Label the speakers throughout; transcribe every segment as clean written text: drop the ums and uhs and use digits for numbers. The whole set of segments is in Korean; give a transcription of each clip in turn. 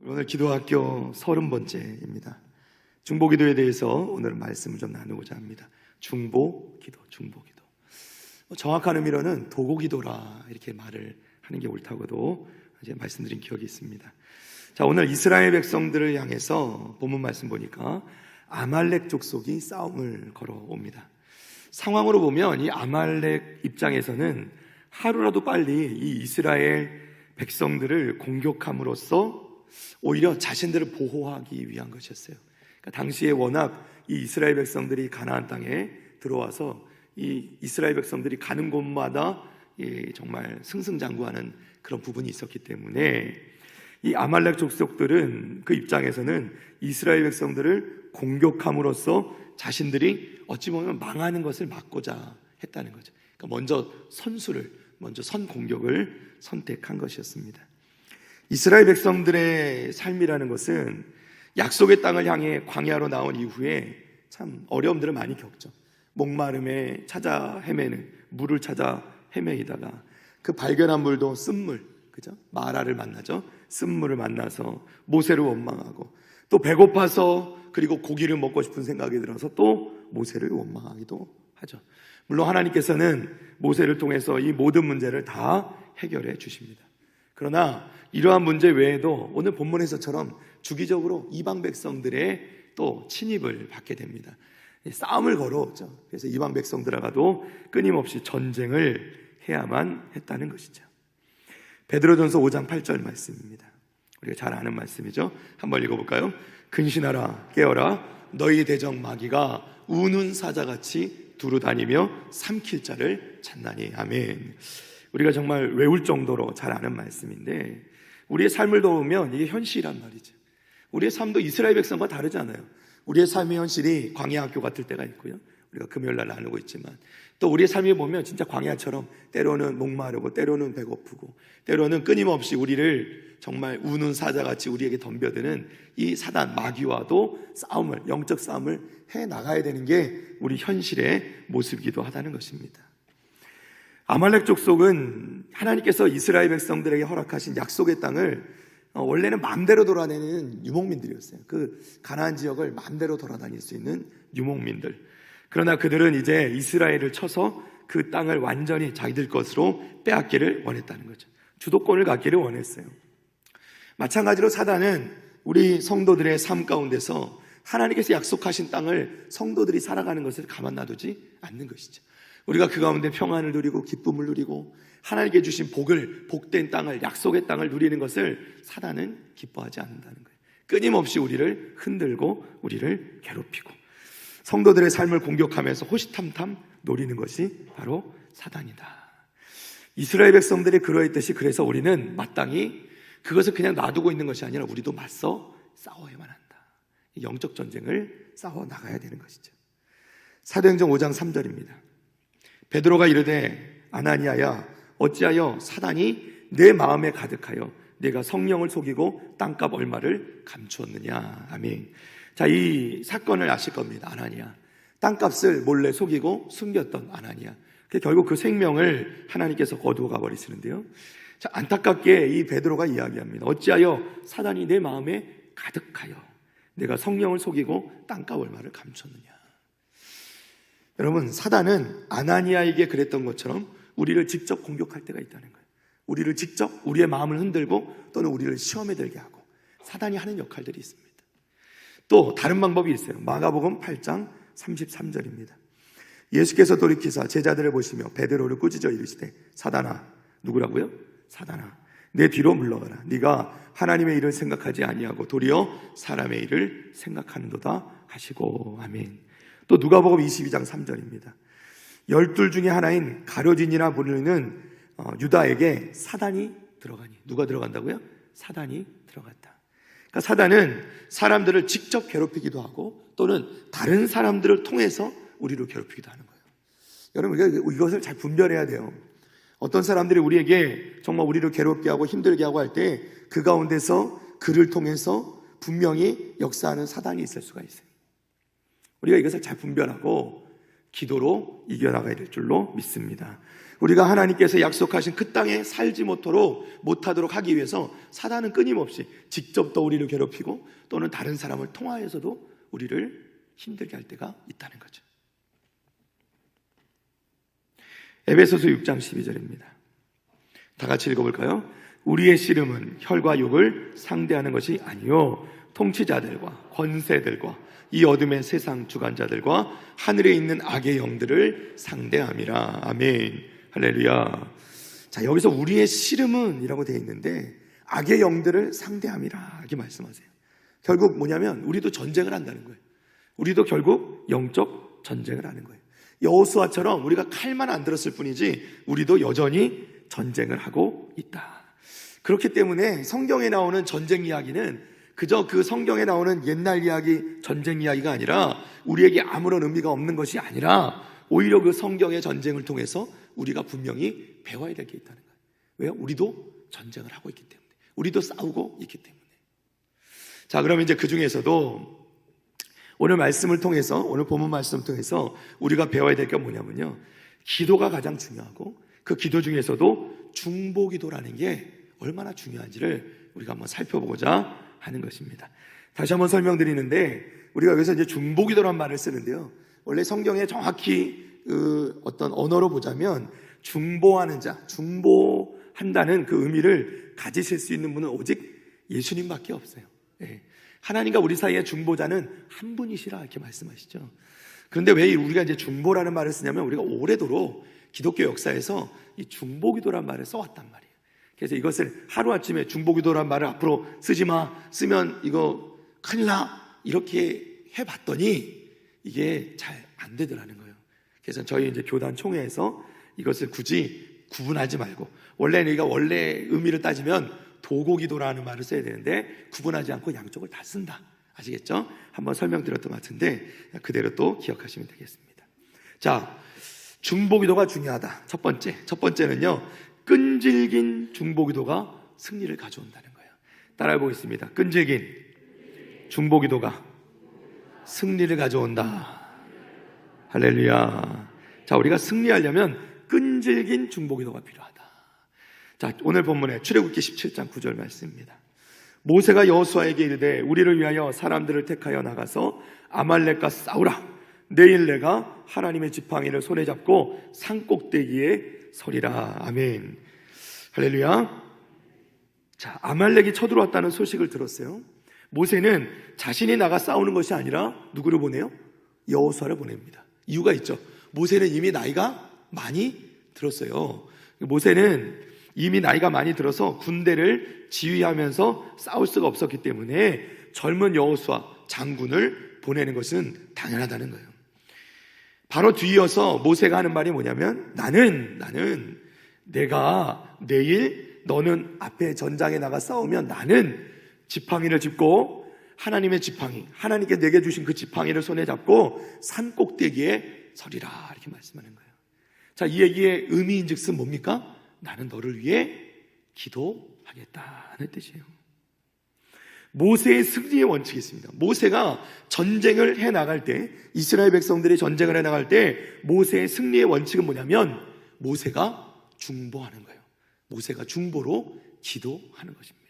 Speaker 1: 오늘 기도학교 30번째입니다. 중보기도에 대해서 오늘 말씀을 좀 나누고자 합니다. 중보기도. 정확한 의미로는 도고기도라 이렇게 말을 하는 게 옳다고도 이제 말씀드린 기억이 있습니다. 자, 오늘 이스라엘 백성들을 향해서 본문 말씀 보니까 아말렉 족속이 싸움을 걸어옵니다. 상황으로 보면 이 아말렉 입장에서는 하루라도 빨리 이 이스라엘 백성들을 공격함으로써 오히려 자신들을 보호하기 위한 것이었어요. 그러니까 당시에 워낙 이 이스라엘 백성들이 가나안 땅에 들어와서 이 이스라엘 백성들이 가는 곳마다 정말 승승장구하는 그런 부분이 있었기 때문에 이 아말렉 족속들은 그 입장에서는 이스라엘 백성들을 공격함으로써 자신들이 어찌 보면 망하는 것을 막고자 했다는 거죠. 그러니까 먼저 선공격을 선택한 것이었습니다. 이스라엘 백성들의 삶이라는 것은 약속의 땅을 향해 광야로 나온 이후에 참 어려움들을 많이 겪죠. 목마름에 찾아 헤매는, 물을 찾아 헤매이다가 그 발견한 물도 쓴물, 그죠? 마라를 만나죠. 쓴물을 만나서 모세를 원망하고, 또 배고파서 그리고 고기를 먹고 싶은 생각이 들어서 또 모세를 원망하기도 하죠. 물론 하나님께서는 모세를 통해서 이 모든 문제를 다 해결해 주십니다. 그러나 이러한 문제 외에도 오늘 본문에서처럼 주기적으로 이방 백성들의 또 침입을 받게 됩니다. 싸움을 걸어오죠. 그래서 이방 백성들하고도 끊임없이 전쟁을 해야만 했다는 것이죠. 베드로전서 5장 8절 말씀입니다. 우리가 잘 아는 말씀이죠. 한번 읽어볼까요? 근신하라, 깨어라, 너희 대적 마귀가 우는 사자같이 두루 다니며 삼킬 자를 찾나니. 아멘. 우리가 정말 외울 정도로 잘 아는 말씀인데, 우리의 삶을 도우면 이게 현실이란 말이죠. 우리의 삶도 이스라엘 백성과 다르잖아요. 우리의 삶의 현실이 광야 학교 같을 때가 있고요, 우리가 금요일날 나누고 있지만, 또 우리의 삶이 보면 진짜 광야처럼 때로는 목마르고 때로는 배고프고 때로는 끊임없이 우리를 정말 우는 사자같이 우리에게 덤벼드는 이 사단 마귀와도 영적 싸움을 해나가야 되는 게 우리 현실의 모습이기도 하다는 것입니다. 아말렉 족속은 하나님께서 이스라엘 백성들에게 허락하신 약속의 땅을 원래는 마음대로 돌아다니는 유목민들이었어요. 그 가나안 지역을 마음대로 돌아다닐 수 있는 유목민들. 그러나 그들은 이제 이스라엘을 쳐서 그 땅을 완전히 자기들 것으로 빼앗기를 원했다는 거죠. 주도권을 갖기를 원했어요. 마찬가지로 사단은 우리 성도들의 삶 가운데서 하나님께서 약속하신 땅을 성도들이 살아가는 것을 가만 놔두지 않는 것이죠. 우리가 그 가운데 평안을 누리고 기쁨을 누리고 하나님께 주신 복된 땅을, 약속의 땅을 누리는 것을 사단은 기뻐하지 않는다는 거예요. 끊임없이 우리를 흔들고 우리를 괴롭히고 성도들의 삶을 공격하면서 호시탐탐 노리는 것이 바로 사단이다. 이스라엘 백성들이 그러했듯이, 그래서 우리는 마땅히 그것을 그냥 놔두고 있는 것이 아니라 우리도 맞서 싸워야만 한다. 영적 전쟁을 싸워 나가야 되는 것이죠. 사도행전 5장 3절입니다. 베드로가 이르되 아나니아야, 어찌하여 사단이 내 마음에 가득하여 내가 성령을 속이고 땅값 얼마를 감추었느냐. 아멘. 자, 이 사건을 아실 겁니다. 아나니아, 땅값을 몰래 속이고 숨겼던 아나니아, 결국 그 생명을 하나님께서 거두어 가버리시는데요. 자, 안타깝게 이 베드로가 이야기합니다. 어찌하여 사단이 내 마음에 가득하여 내가 성령을 속이고 땅값 얼마를 감췄느냐. 여러분, 사단은 아나니아에게 그랬던 것처럼 우리를 직접 공격할 때가 있다는 거예요. 우리를 직접, 우리의 마음을 흔들고 또는 우리를 시험에 들게 하고 사단이 하는 역할들이 있습니다. 또 다른 방법이 있어요. 마가복음 8장 33절입니다. 예수께서 돌이키사 제자들을 보시며 베드로를 꾸짖어 이르시되 사단아, 누구라고요? 사단아, 내 뒤로 물러가라. 네가 하나님의 일을 생각하지 아니하고 도리어 사람의 일을 생각하는도다 하시고. 아멘. 또 누가복음 22장 3절입니다. 12 중에 하나인 가룟이라 부르는 유다에게 사단이 들어가니. 누가 들어간다고요? 사단이 들어갔다. 그러니까 사단은 사람들을 직접 괴롭히기도 하고 또는 다른 사람들을 통해서 우리를 괴롭히기도 하는 거예요. 여러분, 이것을 잘 분별해야 돼요. 어떤 사람들이 우리에게 정말 우리를 괴롭게 하고 힘들게 하고 할 때 그 가운데서 그를 통해서 분명히 역사하는 사단이 있을 수가 있어요. 우리가 이것을 잘 분별하고 기도로 이겨나가야 될 줄로 믿습니다. 우리가 하나님께서 약속하신 그 땅에 살지 못하도록 하기 위해서 사단은 끊임없이 직접 또 우리를 괴롭히고 또는 다른 사람을 통하여서도 우리를 힘들게 할 때가 있다는 거죠. 에베소서 6장 12절입니다. 다 같이 읽어볼까요? 우리의 씨름은 혈과 육을 상대하는 것이 아니요 통치자들과 권세들과 이 어둠의 세상 주관자들과 하늘에 있는 악의 영들을 상대함이라. 아멘. 할렐루야. 자, 여기서 우리의 씨름은 이라고 되어 있는데 악의 영들을 상대함이라 이렇게 말씀하세요. 결국 뭐냐면 우리도 전쟁을 한다는 거예요. 우리도 결국 영적 전쟁을 하는 거예요. 여호수아처럼 우리가 칼만 안 들었을 뿐이지 우리도 여전히 전쟁을 하고 있다. 그렇기 때문에 성경에 나오는 전쟁 이야기는 그저 그 성경에 나오는 옛날 이야기, 전쟁 이야기가 아니라 우리에게 아무런 의미가 없는 것이 아니라 오히려 그 성경의 전쟁을 통해서 우리가 분명히 배워야 될 게 있다는 거예요. 왜요? 우리도 전쟁을 하고 있기 때문에, 우리도 싸우고 있기 때문에. 자, 그러면 이제 그 중에서도 오늘 말씀을 통해서, 오늘 본문 말씀을 통해서 우리가 배워야 될 게 뭐냐면요, 기도가 가장 중요하고 그 기도 중에서도 중보기도라는 게 얼마나 중요한지를 우리가 한번 살펴보고자 하는 것입니다. 다시 한번 설명드리는데, 우리가 여기서 이제 중보기도란 말을 쓰는데요, 원래 성경에 정확히 어떤 언어로 보자면 중보하는 자, 중보한다는 그 의미를 가지실 수 있는 분은 오직 예수님밖에 없어요. 예. 하나님과 우리 사이의 중보자는 한 분이시라 이렇게 말씀하시죠. 그런데 왜 우리가 이제 중보라는 말을 쓰냐면 우리가 오래도록 기독교 역사에서 이 중보기도란 말을 써왔단 말이에요. 그래서 이것을 하루아침에 중보기도란 말을 앞으로 쓰지 마, 쓰면 이거 큰일 나, 이렇게 해봤더니 이게 잘 안 되더라는 거예요. 그래서 저희 이제 교단 총회에서 이것을 굳이 구분하지 말고, 원래 의미를 따지면 도고기도라는 말을 써야 되는데 구분하지 않고 양쪽을 다 쓴다. 아시겠죠? 한번 설명드렸던 것 같은데 그대로 또 기억하시면 되겠습니다. 자, 중보기도가 중요하다. 첫 번째는요, 끈질긴 중보기도가 승리를 가져온다는 거예요. 따라해 보겠습니다. 끈질긴 중보기도가 승리를 가져온다. 할렐루야. 자, 우리가 승리하려면 끈질긴 중보기도가 필요하다. 자, 오늘 본문에 출애굽기 17장 9절 말씀입니다. 모세가 여호수아에게 이르되 우리를 위하여 사람들을 택하여 나가서 아말렉과 싸우라. 내일 내가 하나님의 지팡이를 손에 잡고 산 꼭대기에 서리라. 아멘. 할렐루야. 자, 아말렉이 쳐들어왔다는 소식을 들었어요. 모세는 자신이 나가 싸우는 것이 아니라 누구를 보내요? 여호수아를 보냅니다. 이유가 있죠. 모세는 이미 나이가 많이 들었어요. 모세는 이미 나이가 많이 들어서 군대를 지휘하면서 싸울 수가 없었기 때문에 젊은 여호수아 장군을 보내는 것은 당연하다는 거예요. 바로 뒤이어서 모세가 하는 말이 뭐냐면 나는 내가 내일 너는 앞에 전장에 나가 싸우면 나는 지팡이를 짚고 하나님의 지팡이, 하나님께 내게 주신 그 지팡이를 손에 잡고 산 꼭대기에 서리라 이렇게 말씀하는 거예요. 자, 이 얘기의 의미인즉슨 뭡니까? 나는 너를 위해 기도하겠다는 뜻이에요. 모세의 승리의 원칙이 있습니다. 모세가 전쟁을 해나갈 때, 이스라엘 백성들이 전쟁을 해나갈 때 모세의 승리의 원칙은 뭐냐면 모세가 중보하는 거예요. 모세가 중보로 기도하는 것입니다.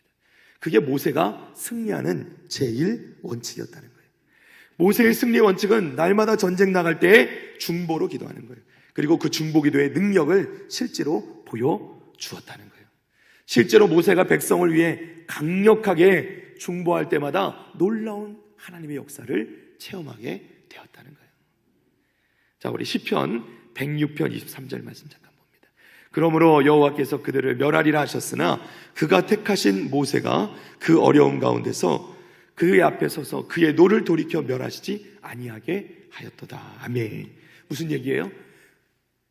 Speaker 1: 그게 모세가 승리하는 제일 원칙이었다는 거예요. 모세의 승리의 원칙은 날마다 전쟁 나갈 때 중보로 기도하는 거예요. 그리고 그 중보 기도의 능력을 실제로 보여주었다는 거예요. 실제로 모세가 백성을 위해 강력하게 중보할 때마다 놀라운 하나님의 역사를 체험하게 되었다는 거예요. 자, 우리 시편 106편 23절 말씀 잠깐 봅니다. 그러므로 여호와께서 그들을 멸하리라 하셨으나 그가 택하신 모세가 그 어려움 가운데서 그의 앞에 서서 그의 노를 돌이켜 멸하시지 아니하게 하였도다. 아멘. 무슨 얘기예요?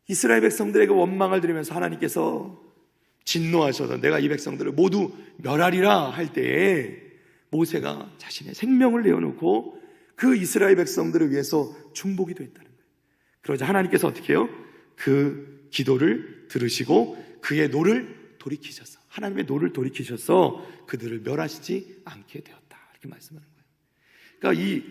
Speaker 1: 이스라엘 백성들에게 원망을 드리면서 하나님께서 진노하셔서 내가 이 백성들을 모두 멸하리라 할 때에 모세가 자신의 생명을 내어놓고 그 이스라엘 백성들을 위해서 중보기도 했다는 거예요. 그러자 하나님께서 어떻게 해요? 그 기도를 들으시고 그의 노를 돌이키셔서, 하나님의 노를 돌이키셔서 그들을 멸하시지 않게 되었다 이렇게 말씀하는 거예요. 그러니까 이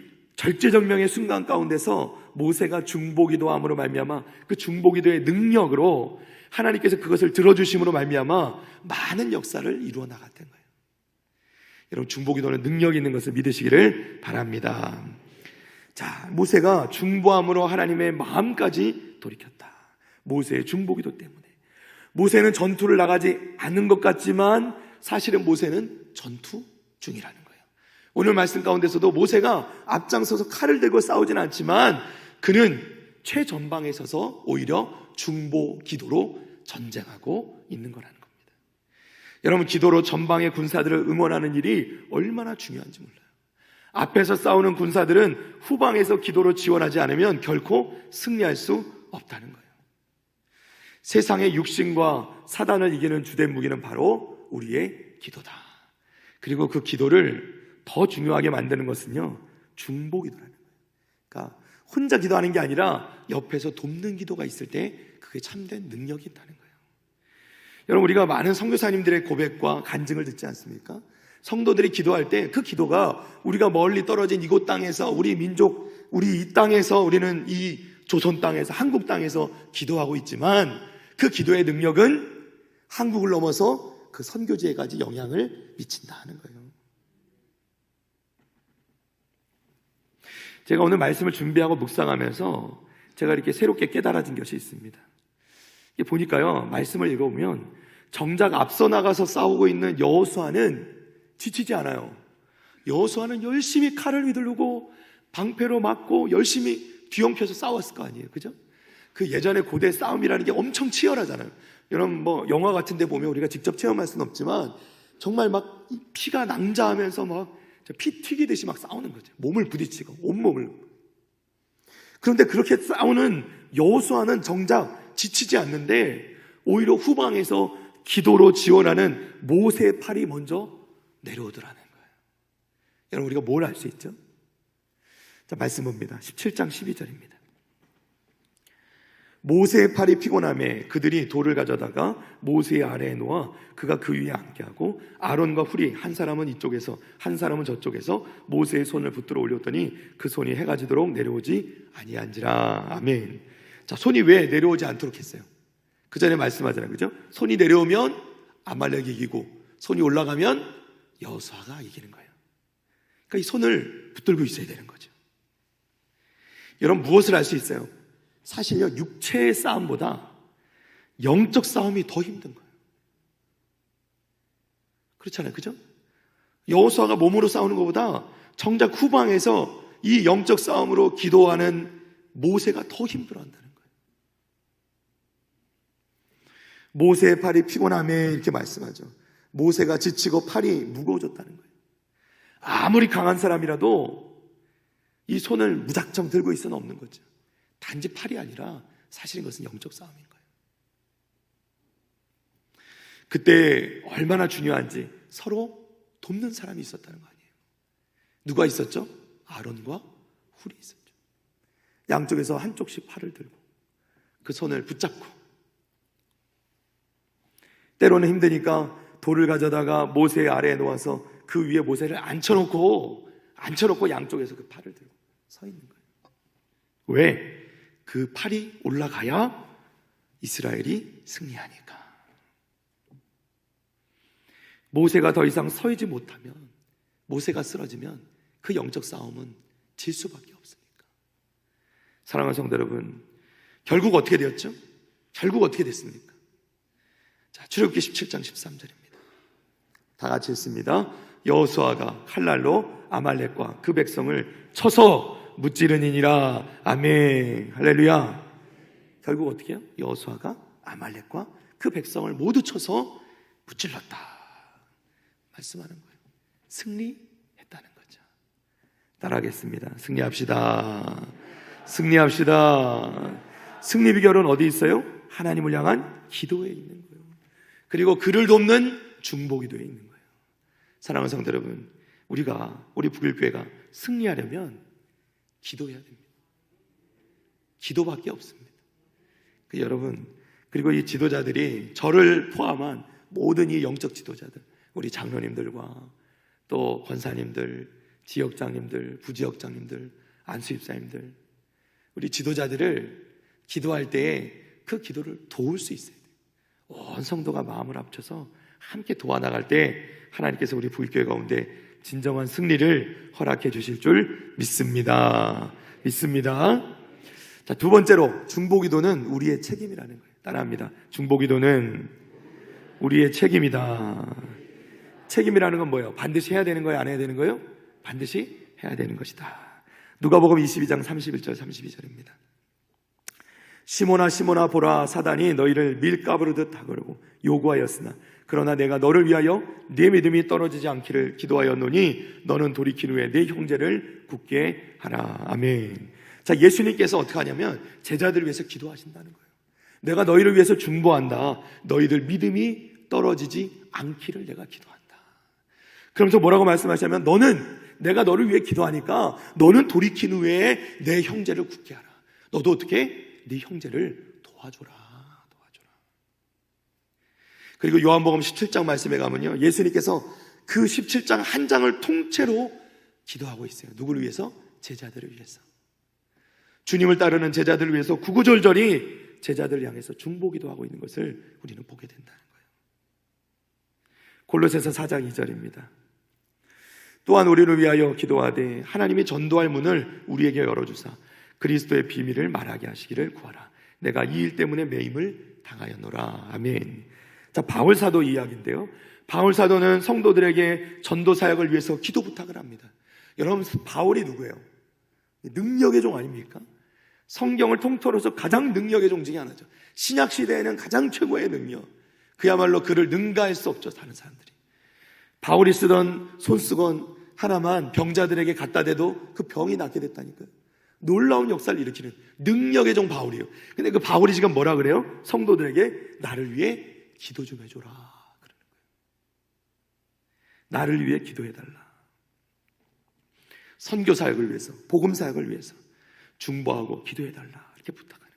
Speaker 1: 절제절명의 순간 가운데서 모세가 중보기도함으로 말미암아 그 중보기도의 능력으로 하나님께서 그것을 들어주심으로 말미암아 많은 역사를 이루어 나갔던 거예요. 여러분, 중보기도는 능력이 있는 것을 믿으시기를 바랍니다. 자, 모세가 중보함으로 하나님의 마음까지 돌이켰다. 모세의 중보기도 때문에. 모세는 전투를 나가지 않은 것 같지만 사실은 모세는 전투 중이라는 거예요. 오늘 말씀 가운데서도 모세가 앞장서서 칼을 들고 싸우진 않지만 그는 최전방에 서서 오히려 중보기도로 전쟁하고 있는 거라는 겁니다. 여러분, 기도로 전방의 군사들을 응원하는 일이 얼마나 중요한지 몰라요. 앞에서 싸우는 군사들은 후방에서 기도로 지원하지 않으면 결코 승리할 수 없다는 거예요. 세상의 육신과 사단을 이기는 주된 무기는 바로 우리의 기도다. 그리고 그 기도를 더 중요하게 만드는 것은요, 중보기도라는 거예요. 그러니까 혼자 기도하는 게 아니라 옆에서 돕는 기도가 있을 때 그게 참된 능력이 있다는 거예요. 여러분, 우리가 많은 선교사님들의 고백과 간증을 듣지 않습니까? 성도들이 기도할 때 그 기도가 우리가 멀리 떨어진 이곳 땅에서, 우리 민족, 우리 이 땅에서, 우리는 이 조선 땅에서, 한국 땅에서 기도하고 있지만 그 기도의 능력은 한국을 넘어서 그 선교지에까지 영향을 미친다 하는 거예요. 제가 오늘 말씀을 준비하고 묵상하면서 제가 이렇게 새롭게 깨달아진 것이 있습니다. 이게 보니까요, 말씀을 읽어보면 정작 앞서 나가서 싸우고 있는 여호수아는 지치지 않아요. 여호수아는 열심히 칼을 휘두르고 방패로 맞고 열심히 뒤엉켜서 싸웠을 거 아니에요, 그죠? 그 예전에 고대 싸움이라는 게 엄청 치열하잖아요. 여러분, 뭐 영화 같은 데 보면 우리가 직접 체험할 수는 없지만 정말 막 피가 낭자하면서 막 피 튀기듯이 막 싸우는 거죠. 몸을 부딪히고 온몸을. 그런데 그렇게 싸우는 여호수아는 정작 지치지 않는데 오히려 후방에서 기도로 지원하는 모세의 팔이 먼저 내려오더라는 거예요. 여러분, 우리가 뭘 알 수 있죠? 자, 말씀 봅니다. 17장 12절입니다. 모세의 팔이 피곤함에 그들이 돌을 가져다가 모세의 아래에 놓아 그가 그 위에 앉게 하고 아론과 훌이 한 사람은 이쪽에서 한 사람은 저쪽에서 모세의 손을 붙들어 올렸더니 그 손이 해가 지도록 내려오지 아니한지라. 아멘. 자, 손이 왜 내려오지 않도록 했어요? 그 전에 말씀하잖아요, 그죠? 손이 내려오면 아말렉이 이기고 손이 올라가면 여호수아가 이기는 거예요. 그러니까 이 손을 붙들고 있어야 되는 거죠. 여러분, 무엇을 알 수 있어요? 사실요, 육체의 싸움보다 영적 싸움이 더 힘든 거예요. 그렇잖아요, 그죠? 여호수아가 몸으로 싸우는 것보다 정작 후방에서 이 영적 싸움으로 기도하는 모세가 더 힘들어한다는 거예요. 모세의 팔이 피곤함에 이렇게 말씀하죠. 모세가 지치고 팔이 무거워졌다는 거예요. 아무리 강한 사람이라도 이 손을 무작정 들고 있어는 없는 거죠. 단지 팔이 아니라 사실은 이것은 영적 싸움인 거예요. 그때 얼마나 중요한지 서로 돕는 사람이 있었다는 거 아니에요. 누가 있었죠? 아론과 훌이 있었죠. 양쪽에서 한쪽씩 팔을 들고 그 손을 붙잡고, 때로는 힘드니까 돌을 가져다가 모세의 아래에 놓아서 그 위에 모세를 앉혀놓고 양쪽에서 그 팔을 들고 서 있는 거예요. 왜? 그 팔이 올라가야 이스라엘이 승리하니까. 모세가 더 이상 서있지 못하면, 모세가 쓰러지면 그 영적 싸움은 질 수밖에 없으니까. 사랑하는 성도 여러분, 결국 어떻게 되었죠? 결국 어떻게 됐습니까? 자, 출애굽기 17장 13절입니다. 다 같이 읽습니다. 여호수아가 칼날로 아말렉과 그 백성을 쳐서 무찌르니라. 아멘. 할렐루야. 결국 어떻게 해요? 여호수아가 아말렉과 그 백성을 모두 쳐서 무찔렀다 말씀하는 거예요. 승리했다는 거죠. 따라하겠습니다. 승리합시다. 승리합시다. 승리 비결은 어디 있어요? 하나님을 향한 기도에 있는 거예요. 그리고 그를 돕는 중보기도에 있는 거예요. 사랑하는 성도 여러분, 우리 북일교회가 승리하려면 기도해야 됩니다. 기도밖에 없습니다. 여러분, 그리고 이 지도자들이 저를 포함한 모든 이 영적 지도자들, 우리 장로님들과 또 권사님들, 지역장님들, 부지역장님들, 안수집사님들, 우리 지도자들을 기도할 때에 그 기도를 도울 수 있어야 돼요. 온 성도가 마음을 합쳐서 함께 도와나갈 때 하나님께서 우리 부일교회 가운데 진정한 승리를 허락해 주실 줄 믿습니다. 자, 두 번째로 중보기도는 우리의 책임이라는 거예요. 따라합니다. 중보기도는 우리의 책임이다. 책임이라는 건 뭐예요? 반드시 해야 되는 거예요? 안 해야 되는 거예요? 반드시 해야 되는 것이다. 누가복음 22장 31절 32절입니다. 시몬아 시몬아 보라, 사단이 너희를 밀가부르듯 다그르고 요구하였으나 그러나 내가 너를 위하여 네 믿음이 떨어지지 않기를 기도하였노니 너는 돌이킨 후에 네 형제를 굳게 하라. 아멘. 자, 예수님께서 어떻게 하냐면 제자들을 위해서 기도하신다는 거예요. 내가 너희를 위해서 중보한다. 너희들 믿음이 떨어지지 않기를 내가 기도한다. 그러면서 뭐라고 말씀하시냐면 내가 너를 위해 기도하니까 너는 돌이킨 후에 내 형제를 굳게 하라. 너도 어떻게? 네 형제를 도와줘라. 그리고 요한복음 17장 말씀에 가면요, 예수님께서 그 17장 한 장을 통째로 기도하고 있어요. 누구를 위해서? 제자들을 위해서. 주님을 따르는 제자들을 위해서 구구절절히 제자들을 향해서 중보기도하고 있는 것을 우리는 보게 된다는 거예요. 골로새서 4장 2절입니다. 또한 우리를 위하여 기도하되 하나님이 전도할 문을 우리에게 열어주사 그리스도의 비밀을 말하게 하시기를 구하라. 내가 이 일 때문에 매임을 당하였노라. 아멘. 자, 바울 사도 이야기인데요. 바울 사도는 성도들에게 전도 사역을 위해서 기도 부탁을 합니다. 여러분, 바울이 누구예요? 능력의 종 아닙니까? 성경을 통틀어서 가장 능력의 종 중에 하나죠. 신약 시대에는 가장 최고의 능력. 그야말로 그를 능가할 수 없죠, 다른 사람들이. 바울이 쓰던 손수건 하나만 병자들에게 갖다 대도 그 병이 낫게 됐다니까요. 놀라운 역사를 일으키는 능력의 종 바울이에요. 근데 그 바울이 지금 뭐라 그래요? 성도들에게 나를 위해 기도 좀 해줘라 그러는 거예요. 나를 위해 기도해달라. 선교 사역을 위해서, 복음 사역을 위해서 중보하고 기도해달라 이렇게 부탁하는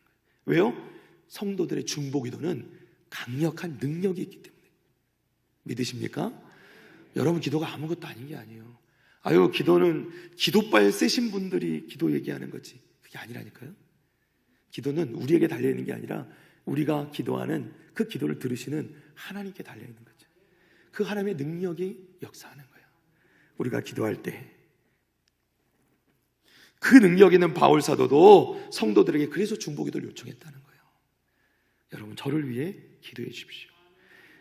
Speaker 1: 거예요. 왜요? 성도들의 중보기도는 강력한 능력이 있기 때문에. 믿으십니까? 여러분, 기도가 아무것도 아닌 게 아니에요. 기도는 기도발 쓰신 분들이 기도 얘기하는 거지, 그게 아니라니까요. 기도는 우리에게 달려있는 게 아니라 우리가 기도하는 그 기도를 들으시는 하나님께 달려있는 거죠. 그 하나님의 능력이 역사하는 거예요. 우리가 기도할 때 그 능력 있는 바울 사도도 성도들에게 그래서 중보기도를 요청했다는 거예요. 여러분, 저를 위해 기도해 주십시오.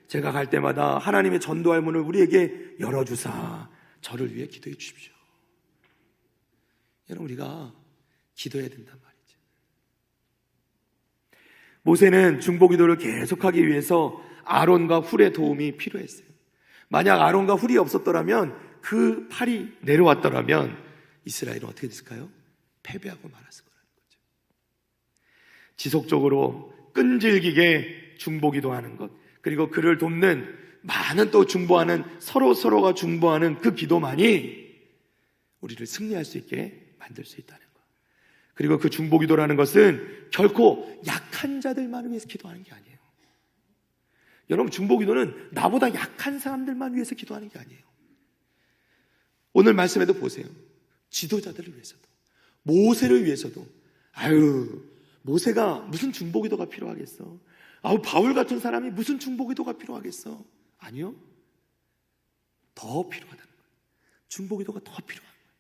Speaker 1: 제가 갈 때마다 하나님의 전도할 문을 우리에게 열어주사 저를 위해 기도해 주십시오. 여러분, 우리가 기도해야 된단 말이죠. 모세는 중보기도를 계속하기 위해서 아론과 훌의 도움이 필요했어요. 만약 아론과 훌이 없었더라면, 그 팔이 내려왔더라면 이스라엘은 어떻게 됐을까요? 패배하고 말았을 거라는 거죠. 지속적으로 끈질기게 중보기도하는 것, 그리고 그를 돕는 많은 또 중보하는, 서로가 중보하는 그 기도만이 우리를 승리할 수 있게 만들 수 있다는 것. 그리고 그 중보기도라는 것은 결코 약한 자들만을 위해서 기도하는 게 아니에요. 여러분, 중보기도는 나보다 약한 사람들만 위해서 기도하는 게 아니에요. 오늘 말씀에도 보세요. 지도자들을 위해서도, 모세를 위해서도. 모세가 무슨 중보기도가 필요하겠어? 바울 같은 사람이 무슨 중보기도가 필요하겠어? 아니요. 더 필요하다는 거예요. 중보기도가 더 필요한 거예요.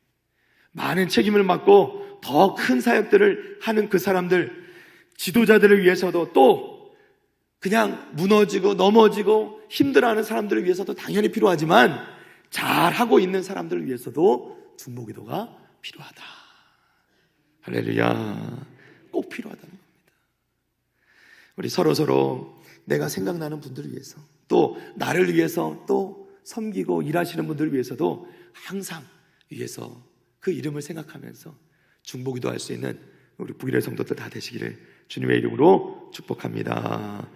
Speaker 1: 많은 책임을 맡고 더 큰 사역들을 하는 그 사람들, 지도자들을 위해서도, 또 그냥 무너지고 넘어지고 힘들어하는 사람들을 위해서도 당연히 필요하지만, 잘하고 있는 사람들을 위해서도 중보기도가 필요하다. 할렐루야. 꼭 필요하다는 겁니다. 우리 서로 내가 생각나는 분들을 위해서, 또 나를 위해서, 또 섬기고 일하시는 분들을 위해서도 항상 위해서 그 이름을 생각하면서 중보기도 할 수 있는 우리 북일의 성도들 다 되시기를 주님의 이름으로 축복합니다.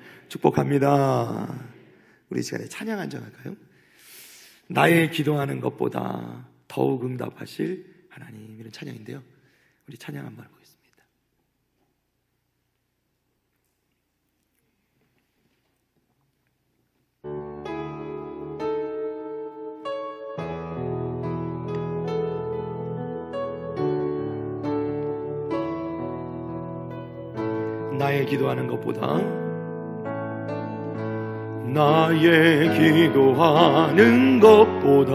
Speaker 1: 우리 시간에 찬양 한정할까요? 나의 기도하는 것보다 더욱 응답하실 하나님, 이런 찬양인데요. 우리 찬양 한번 해보겠습니다. 나의 기도하는 것보다 나의 기도하는 것보다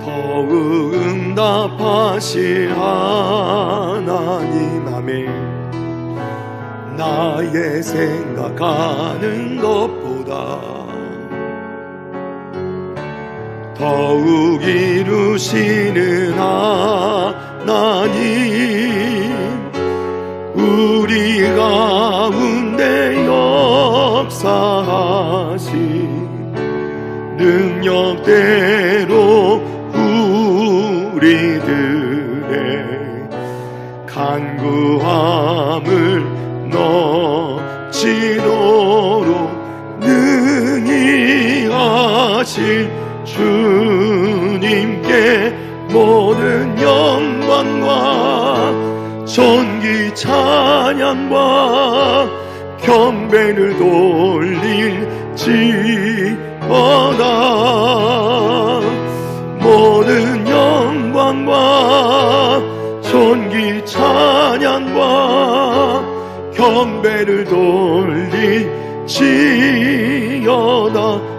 Speaker 1: 더욱 응답하실 하나님 아멘. 나의 생각하는 것보다 더욱 이루시는 하나님 우리 가운데 역사하신 능력대로 우리들의 간구함을 넘치도록 능히 하실 주님께 모든 영광과 존귀 찬양과 경배를 돌릴지어다. 모든 영광과 존귀 찬양과 경배를 돌릴지어다.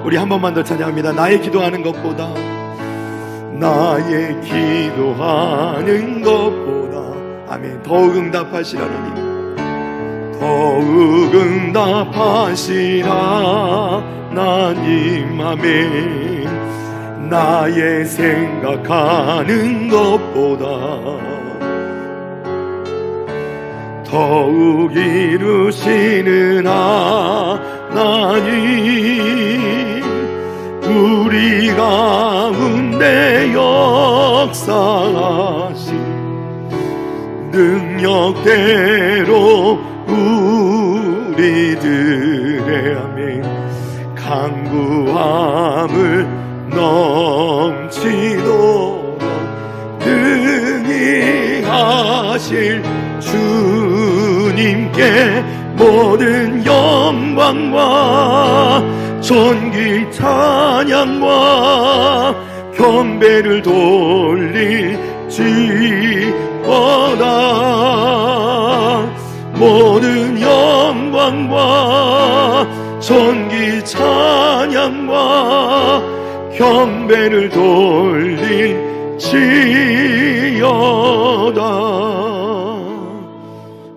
Speaker 1: 우리 한 번만 더 찬양합니다. 나의 기도하는 것보다 나의 기도하는 것보다 아멘. 더욱 응답하시라 하나님 더욱 응답하시라 하나님 아멘. 나의 생각하는 것보다 더욱 이루시는 하나님 우리 가운데 역사하신 능력대로 우리들의 아멘 간구함을 넘치도록 능히 하실 주님께 모든 영광과 존귀 찬양과 경배를 돌릴지어다. 모든 영광과 존귀 찬양과 경배를 돌릴지어다.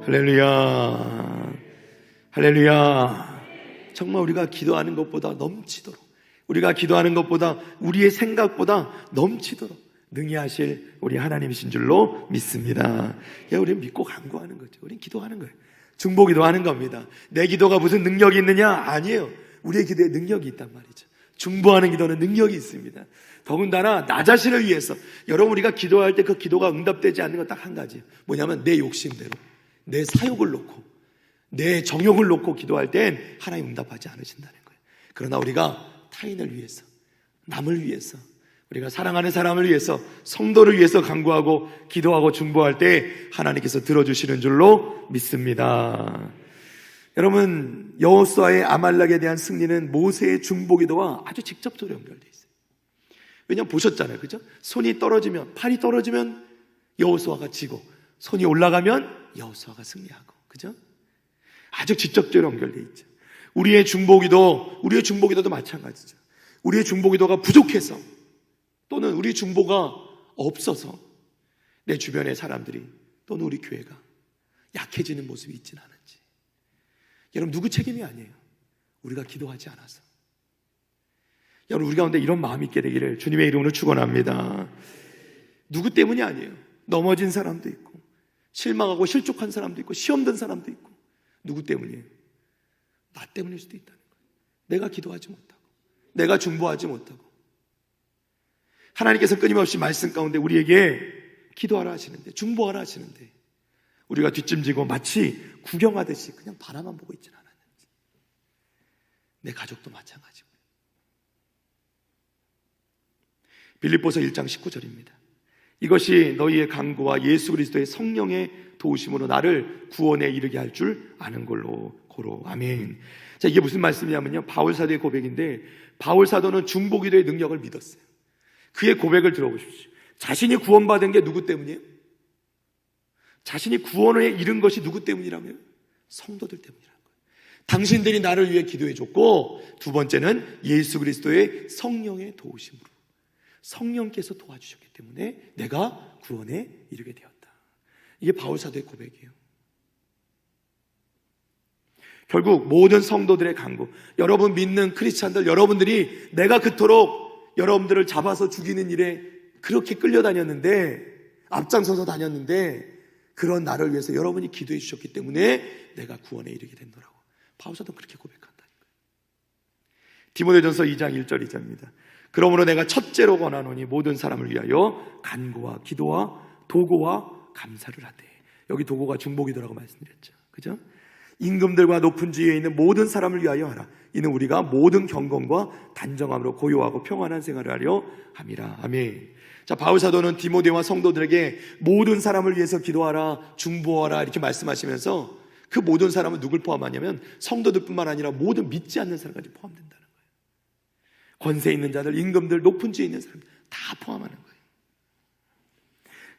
Speaker 1: 할렐루야, 할렐루야. 정말 우리가 기도하는 것보다 넘치도록, 우리가 기도하는 것보다 우리의 생각보다 넘치도록 능히 하실 우리 하나님이신 줄로 믿습니다. 우리는 믿고 간구하는 거죠. 우리는 기도하는 거예요. 중보기도하는 겁니다. 내 기도가 무슨 능력이 있느냐? 아니에요. 우리의 기도에 능력이 있단 말이죠. 중보하는 기도는 능력이 있습니다. 더군다나 나 자신을 위해서, 여러분 우리가 기도할 때 그 기도가 응답되지 않는 건 딱 한 가지예요. 뭐냐면 내 욕심대로, 내 사욕을 놓고, 내 정욕을 놓고 기도할 땐 하나님 응답하지 않으신다는 거예요. 그러나 우리가 타인을 위해서, 남을 위해서, 우리가 사랑하는 사람을 위해서, 성도를 위해서 간구하고 기도하고 중보할 때 하나님께서 들어주시는 줄로 믿습니다. 여러분, 여호수아의 아말렉에 대한 승리는 모세의 중보기도와 아주 직접적으로 연결되어 있어요. 왜냐하면 보셨잖아요, 그죠? 손이 떨어지면, 팔이 떨어지면 여호수아가 지고, 손이 올라가면 여호수아가 승리하고, 그죠? 아주 직접적으로 연결되어 있죠. 우리의 중보기도도 마찬가지죠. 우리의 중보기도가 부족해서, 또는 우리 중보가 없어서 내 주변의 사람들이 또는 우리 교회가 약해지는 모습이 있지는 않은지. 여러분, 누구 책임이 아니에요. 우리가 기도하지 않아서. 여러분, 우리 가운데 이런 마음이 있게 되기를 주님의 이름으로 축원합니다. 누구 때문이 아니에요. 넘어진 사람도 있고, 실망하고 실족한 사람도 있고, 시험 든 사람도 있고. 누구 때문이에요? 나 때문일 수도 있다는 거예요. 내가 기도하지 못하고, 내가 중보하지 못하고. 하나님께서 끊임없이 말씀 가운데 우리에게 기도하라 하시는데, 중보하라 하시는데, 우리가 뒷짐지고 마치 구경하듯이 그냥 바라만 보고 있지는 않았는지. 내 가족도 마찬가지고요. 빌립보서 1장 19절입니다. 이것이 너희의 간구와 예수 그리스도의 성령의 도우심으로 나를 구원에 이르게 할 줄 아는 걸로 고로. 아멘. 자, 이게 무슨 말씀이냐면요, 바울 사도의 고백인데, 바울 사도는 중보기도의 능력을 믿었어요. 그의 고백을 들어보십시오. 자신이 구원받은 게 누구 때문이에요? 자신이 구원에 이른 것이 누구 때문이라고요? 성도들 때문이라는 거예요. 당신들이 나를 위해 기도해 줬고, 두 번째는 예수 그리스도의 성령의 도우심으로 성령께서 도와주셨기 때문에 내가 구원에 이르게 되었다. 이게 바울 사도의 고백이에요. 결국 모든 성도들의 간구, 여러분 믿는 크리스찬들, 여러분들이 내가 그토록 여러분들을 잡아서 죽이는 일에 그렇게 끌려다녔는데, 앞장서서 다녔는데, 그런 나를 위해서 여러분이 기도해 주셨기 때문에 내가 구원에 이르게 된다라고 바울 사도는 그렇게 고백한다는 거예요. 디모데전서 2장 1절 2절입니다. 그러므로 내가 첫째로 권하노니 모든 사람을 위하여 간구와 기도와 도고와 감사를 하되, 여기 도고가 중보기도라고 말씀드렸죠. 그죠? 임금들과 높은 지위에 있는 모든 사람을 위하여 하라. 이는 우리가 모든 경건과 단정함으로 고요하고 평안한 생활을 하려 함이라. 아멘. 자, 바울 사도는 디모데와 성도들에게 모든 사람을 위해서 기도하라, 중보하라 이렇게 말씀하시면서 그 모든 사람은 누굴 포함하냐면 성도들뿐만 아니라 모든 믿지 않는 사람까지 포함된다는 거예요. 권세 있는 자들, 임금들, 높은 지위에 있는 사람 다 포함하는 거예요.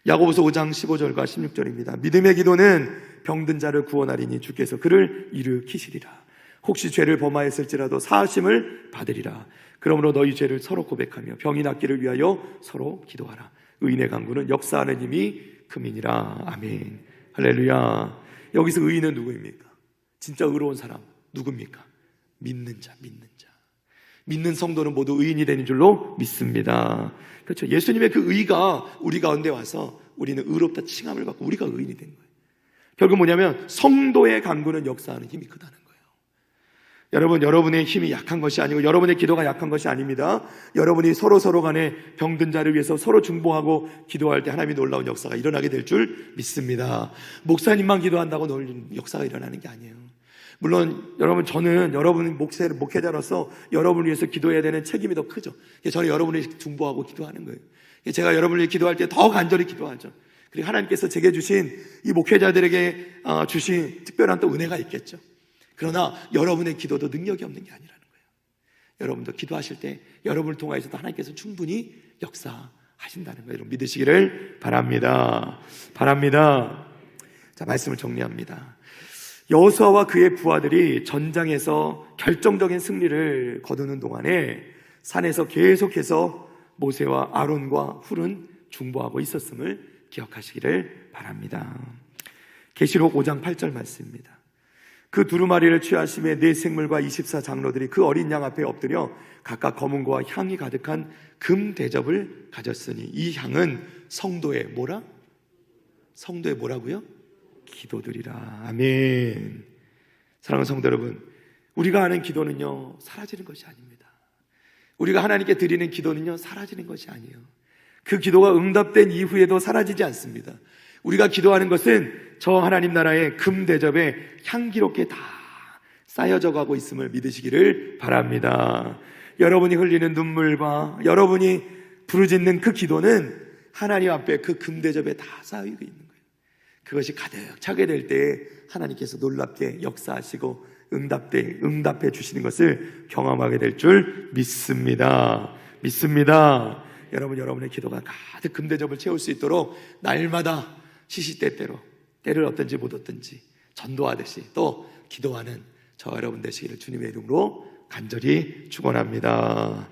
Speaker 1: 야고보서 5장 15절과 16절입니다. 믿음의 기도는 병든 자를 구원하리니 주께서 그를 일으키시리라. 혹시 죄를 범하였을지라도 사하심을 받으리라. 그러므로 너희 죄를 서로 고백하며 병이 낫기를 위하여 서로 기도하라. 의인의 간구는 역사하는 힘이 금이니라. 아멘. 할렐루야. 여기서 의인은 누구입니까? 진짜 의로운 사람 누굽니까? 믿는 자, 믿는 자. 믿는 성도는 모두 의인이 되는 줄로 믿습니다. 그렇죠. 예수님의 그 의가 우리 가운데 와서 우리는 의롭다 칭함을 받고 우리가 의인이 된 거예요. 결국 뭐냐면 성도의 간구는 역사하는 힘이 크다는 거예요. 여러분, 여러분의 힘이 약한 것이 아니고 여러분의 기도가 약한 것이 아닙니다. 여러분이 서로 간에 병든 자를 위해서 서로 중보하고 기도할 때 하나님이 놀라운 역사가 일어나게 될 줄 믿습니다. 목사님만 기도한다고 역사가 일어나는 게 아니에요. 물론 여러분, 저는 여러분 목회자로서 여러분을 위해서 기도해야 되는 책임이 더 크죠. 저는 여러분을 중보하고 기도하는 거예요. 제가 여러분을 기도할 때 더 간절히 기도하죠. 그리고 하나님께서 제게 주신 이 목회자들에게 주신 특별한 또 은혜가 있겠죠. 그러나 여러분의 기도도 능력이 없는 게 아니라는 거예요. 여러분도 기도하실 때 여러분을 통하여서도 하나님께서 충분히 역사하신다는 거예요. 여러분 믿으시기를 바랍니다. 자, 말씀을 정리합니다. 여호수아와 그의 부하들이 전장에서 결정적인 승리를 거두는 동안에 산에서 계속해서 모세와 아론과 훌은 중보하고 있었음을 기억하시기를 바랍니다. 계시록 5장 8절 말씀입니다. 그 두루마리를 취하심에 네 생물과 24장로들이 그 어린 양 앞에 엎드려 각각 검은고와 향이 가득한 금 대접을 가졌으니 이 향은 성도의 뭐라? 성도의 뭐라고요? 기도들이라. 아멘. 사랑하는 성도 여러분, 우리가 하는 기도는요 사라지는 것이 아닙니다. 우리가 하나님께 드리는 기도는요 사라지는 것이 아니에요. 그 기도가 응답된 이후에도 사라지지 않습니다. 우리가 기도하는 것은 저 하나님 나라의 금 대접에 향기롭게 다 쌓여져 가고 있음을 믿으시기를 바랍니다. 여러분이 흘리는 눈물과 여러분이 부르짖는 그 기도는 하나님 앞에 그 금 대접에 다 쌓이고 있는 거예요. 그것이 가득 차게 될 때에 하나님께서 놀랍게 역사하시고 응답해 주시는 것을 경험하게 될 줄 믿습니다. 여러분, 여러분의 기도가 가득 금대접을 채울 수 있도록 날마다 시시때때로 때를 얻든지 못 얻든지 전도하듯이 또 기도하는 저 여러분 되시기를 주님의 이름으로 간절히 축원합니다.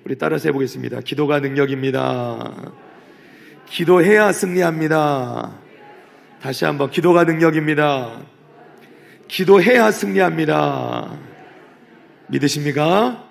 Speaker 1: 우리 따라서 해보겠습니다. 기도가 능력입니다. 기도해야 승리합니다. 다시 한번, 기도가 능력입니다. 기도해야 승리합니다. 믿으십니까?